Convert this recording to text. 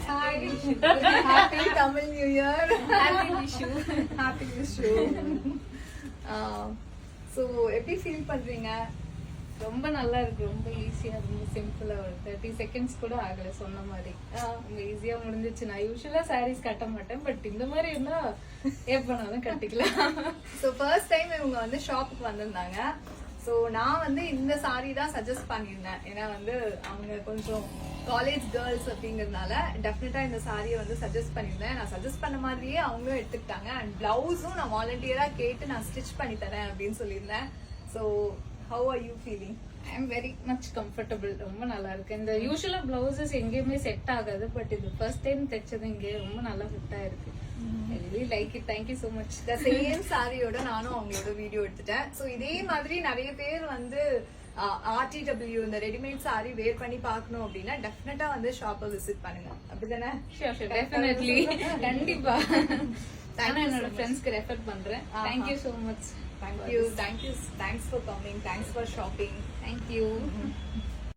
Hi. Happy Tamil New Year. Happy Vishu. Happy Vishu. So, எப்படி feel பண்றீங்க? ரொம்ப நல்லா இருக்கு. ரொம்ப ஈஸியா ரொம்ப சிம்பிளா ஒரு 30 seconds கூட ஆகல சொன்ன மாதிரி. ரொம்ப ஈஸியா முடிஞ்சிச்சு. நான் யூசுவலா sarees கட்ட மாட்டேன், பட் இந்த மாதிரி இருந்தா எப்பனாலும் கட்டிக்கலாம். ஸோ ஃபர்ஸ்ட் டைம் இவங்க வந்து ஷாப்புக்கு வந்திருந்தாங்க. ஸோ நான் வந்து இந்த சாரி தான் சஜஸ்ட் பண்ணியிருந்தேன். ஏன்னா வந்து அவங்க கொஞ்சம் காலேஜ் கேர்ள்ஸ் அப்படிங்கிறதுனால டெஃபினட்டா இந்த சாரியை வந்து சஜஸ்ட் பண்ணியிருந்தேன். நான் சஜஸ்ட் பண்ண மாதிரியே அவங்களும் எடுத்துக்கிட்டாங்க. அண்ட் பிளவுஸும் நான் வாலண்டியரா கேட்டு நான் ஸ்டிச் பண்ணி தரேன் அப்படின்னு சொல்லியிருந்தேன். So how are you feeling? I am very much comfortable. ரொம்ப நல்லா இருக்கு. இந்த யூசுவலா பிளவுசஸ் எங்கேயுமே செட் ஆகாது, பட் இது ஃபர்ஸ்ட் டைம் தைச்சது இங்கே ரொம்ப நல்லா ஃபிட் ஆயிருக்கு. I really like it. Thank you so much. The same சாரியோட நானும் அவங்களோட வீடியோ எடுத்துட்டேன். ஸோ இதே மாதிரி நிறைய பேர் வந்து RTW இந்த ரெடிமேட் சாரி வேர் பண்ணி பார்க்கணும் அப்படின்னா டெஃபினட்டா வந்து ஷாப்பை விசிட் பண்ணுங்க. அப்படிதானே? ஷூர் டெஃபினெட்லி கண்டிப்பா. நான் என்னோட ஃப்ரெண்ட்ஸ்க்கு ரெஃபர் பண்றேன். Thank you so much. Thanks for coming. Thanks for shopping. Thank you.